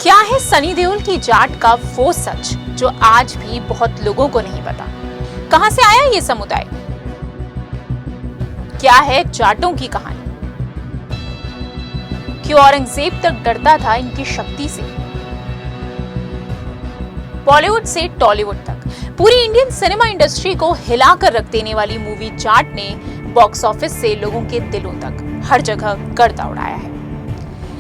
क्या है सनी देओल की जाट का वो सच जो आज भी बहुत लोगों को नहीं पता? कहां से आया ये समुदाय? क्या है जाटों की कहानी? क्यों औरंगजेब तक डरता था इनकी शक्ति से? बॉलीवुड से टॉलीवुड तक पूरी इंडियन सिनेमा इंडस्ट्री को हिलाकर रख देने वाली मूवी जाट ने बॉक्स ऑफिस से लोगों के दिलों तक हर जगह गर्दा उड़ाया है।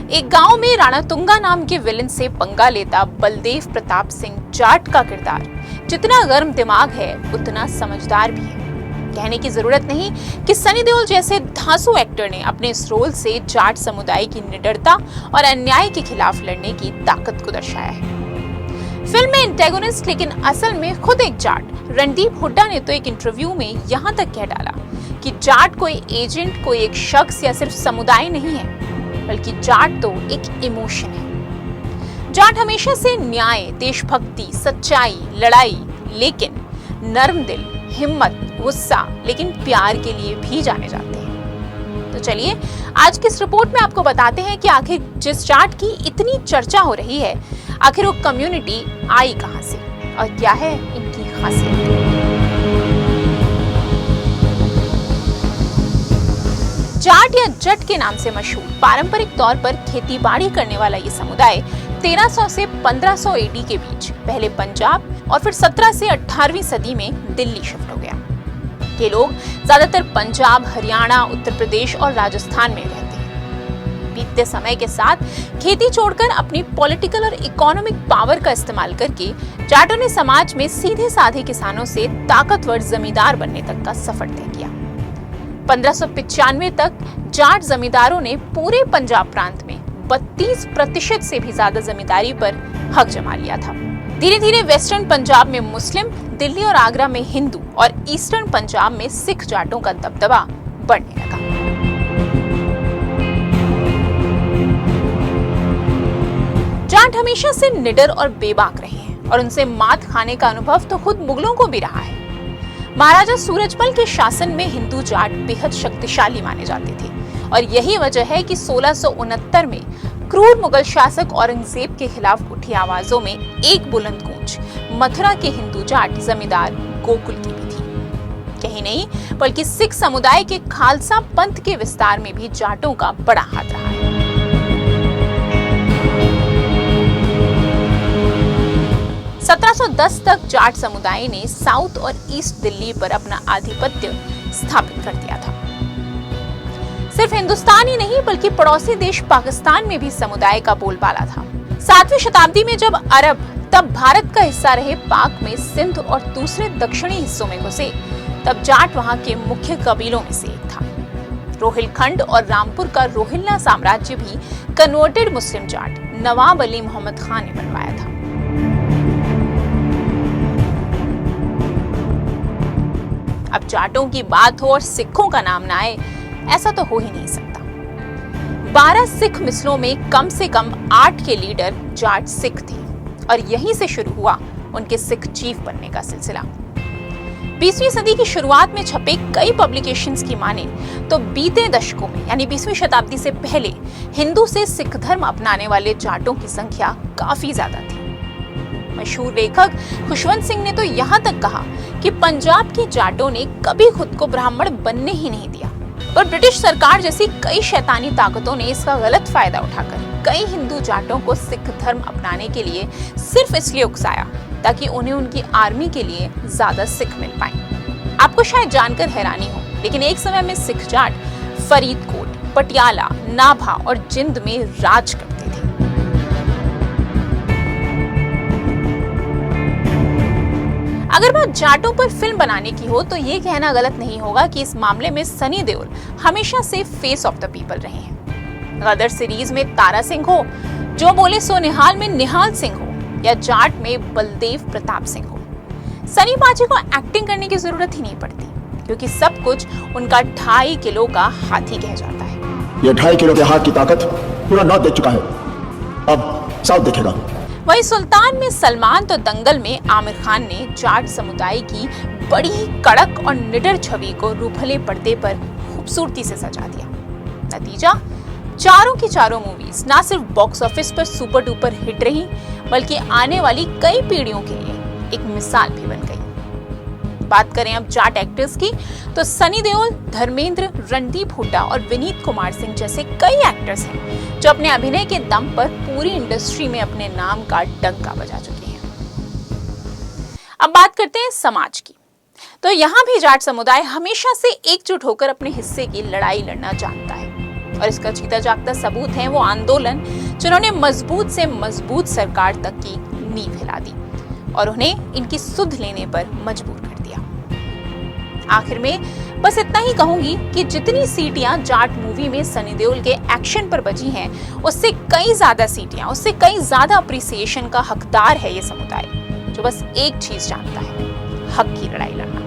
एक गांव में राणा तुंगा नाम के विलन से पंगा लेता बलदेव प्रताप सिंह जाट का किरदार जितना गर्म दिमाग है उतना समझदार भी है। कहने की जरूरत नहीं कि सनी देओल जैसे धांसू एक्टर ने अपने इस रोल से जाट समुदाय की निडरता और अन्याय के खिलाफ लड़ने की ताकत को दर्शाया है। फिल्म में एंटेगोनिस्ट लेकिन असल में खुद एक जाट रणदीप हुड्डा ने तो एक इंटरव्यू में यहाँ तक कह डाला कि जाट कोई एजेंट, कोई एक शख्स या सिर्फ समुदाय नहीं है, बल्कि जाट तो एक इमोशन है। जाट हमेशा से न्याय, देशभक्ति, सच्चाई, लड़ाई, लेकिन नर्म दिल, हिम्मत, गुस्सा, लेकिन प्यार के लिए भी जाने जाते हैं। तो चलिए आज की इस रिपोर्ट में आपको बताते हैं कि आखिर जिस जाट की इतनी चर्चा हो रही है, आखिर वो कम्युनिटी आई कहां से और क्या है इनकी खासियत। जाट या जट के नाम से मशहूर पारंपरिक तौर पर खेती बाड़ी करने वाला ये समुदाय 1300 से 1500 एडी के बीच पहले पंजाब और फिर 17 से 18वीं सदी में दिल्ली शिफ्ट हो गया। ये लोग ज्यादातर पंजाब, हरियाणा, उत्तर प्रदेश और राजस्थान में रहते हैं। बीतते समय के साथ खेती छोड़कर अपनी पॉलिटिकल और इकोनॉमिक पावर का इस्तेमाल करके जाटों ने समाज में सीधे साधे किसानों से ताकतवर जमींदार बनने तक का सफर तय किया। 1595 तक जाट जमींदारों ने पूरे पंजाब प्रांत में 32% से भी ज्यादा जमींदारी पर हक जमा लिया था। धीरे धीरे वेस्टर्न पंजाब में मुस्लिम, दिल्ली और आगरा में हिंदू और ईस्टर्न पंजाब में सिख जाटों का दबदबा बढ़ने लगा। जाट हमेशा से निडर और बेबाक रहे हैं और उनसे मात खाने का अनुभव तो खुद मुगलों को भी रहा है। महाराजा सूरजमल के शासन में हिंदू जाट बेहद शक्तिशाली माने जाते थे और यही वजह है कि 1669 में क्रूर मुगल शासक औरंगजेब के खिलाफ उठी आवाजों में एक बुलंद गूंज मथुरा के हिंदू जाट जमींदार गोकुल की भी थी। कहीं नहीं बल्कि सिख समुदाय के खालसा पंथ के विस्तार में भी जाटों का बड़ा हाथ रहा है। तक जाट समुदाय ने साउथ और ईस्ट दिल्ली पर अपना आधिपत्य स्थापित कर दिया था। सिर्फ हिंदुस्तान ही नहीं बल्कि पड़ोसी देश पाकिस्तान में भी समुदाय का बोलबाला था। 7वीं शताब्दी में जब अरब तब भारत का हिस्सा रहे पाक में सिंध और दूसरे दक्षिणी हिस्सों में घुसे, तब जाट वहां के मुख्य कबीलों में से एक था। रोहिलखंड और रामपुर का रोहिल्ला साम्राज्य भी कन्वर्टेड मुस्लिम जाट नवाब अली मोहम्मद खान ने बनवाया था। अब जाटों की बात हो और सिखों का नाम ना आए, ऐसा तो हो ही नहीं सकता। 12 सिख मिसलों में कम से कम 8 के लीडर जाट सिख थे और यहीं से शुरू हुआ उनके सिख चीफ बनने का सिलसिला। 20वीं सदी की शुरुआत में छपे कई पब्लिकेशंस की माने तो बीते दशकों में यानी 20वीं शताब्दी से पहले हिंदू से सिख धर्म अपनाने वाले जाटों की संख्या काफी ज्यादा थी। मशहूर लेखक खुशवंत सिंह ने तो यहाँ तक कहा कि पंजाब के जाटों ने कभी खुद को ब्राह्मण बनने ही नहीं दिया, पर ब्रिटिश सरकार जैसी कई शैतानी ताकतों ने इसका गलत फायदा उठाकर कई हिंदू जाटों को सिख धर्म अपनाने के लिए सिर्फ इसलिए उकसाया ताकि उन्हें उनकी आर्मी के लिए ज्यादा सिख मिल पाए। आपको शायद जानकर हैरानी हो, लेकिन एक समय में सिख जाट फरीदकोट, पटियाला, नाभा और जिंद में राज करते थे। अगर बात जाटों पर फिल्म बनाने की हो तो ये कहना गलत नहीं होगा कि इस मामले में सनी देओल हमेशा से फेस ऑफ द पीपल रहे हैं। गदर सीरीज में तारा सिंह हो, जो बोले सो निहाल में निहाल सिंह हो या जाट में बलदेव प्रताप सिंह हो, सनी पाजी को एक्टिंग करने की जरूरत ही नहीं पड़ती क्योंकि सब कुछ उनका 2.5 किलो का हाथी कह जाता है। ये 2.5 किलो के हाथ की ताकत पूरा नॉर्थ देख चुका है, अब साउथ देखेगा। वहीं सुल्तान में सलमान तो दंगल में आमिर खान ने जाट समुदाय की बड़ी ही कड़क और निडर छवि को रूखले पर्दे पर खूबसूरती से सजा दिया। नतीजा चारों की चारों मूवीज ना सिर्फ बॉक्स ऑफिस पर सुपर डुपर हिट रही, बल्कि आने वाली कई पीढ़ियों के लिए एक मिसाल भी बन गई। बात करें अब जाट एक्टर्स की, तो सनी देओल, धर्मेंद्र, रणदीप हुड्डा और विनीत कुमार सिंह जैसे कई एक्टर्स हैं जो अपने अभिनय के दम पर पूरी इंडस्ट्री में अपने नाम का डंका बजा चुके हैं। अब बात करते हैं समाज की, तो यहाँ भी जाट समुदाय हमेशा से एकजुट होकर अपने हिस्से की लड़ाई लड़ना जानता है, और इसका जीता जागता सबूत है वो आंदोलन जिन्होंने मजबूत से मजबूत सरकार तक की नींव हिला दी और उन्हें इनकी सुध लेने पर मजबूर कर दिया। आखिर में बस इतना ही कहूंगी कि जितनी सीटियां जाट मूवी में सनी देओल के एक्शन पर बजी हैं, उससे कई ज्यादा सीटियां, उससे कई ज्यादा अप्रिसिएशन का हकदार है ये समुदाय, जो बस एक चीज जानता है, हक की लड़ाई लड़ना।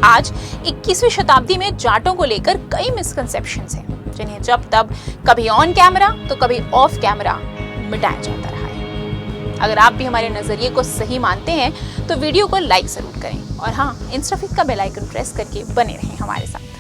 आज 21वीं शताब्दी में जाटों को लेकर कई मिसकंसेप्शंस हैं, जिन्हें जब तब कभी ऑन कैमरा तो कभी ऑफ कैमरा मिटाया जाता रहा है। अगर आप भी हमारे नजरिए को सही मानते हैं तो वीडियो को लाइक जरूर करें, और हाँ, इंस्टाफिक का बेल आइकन प्रेस करके बने रहें हमारे साथ।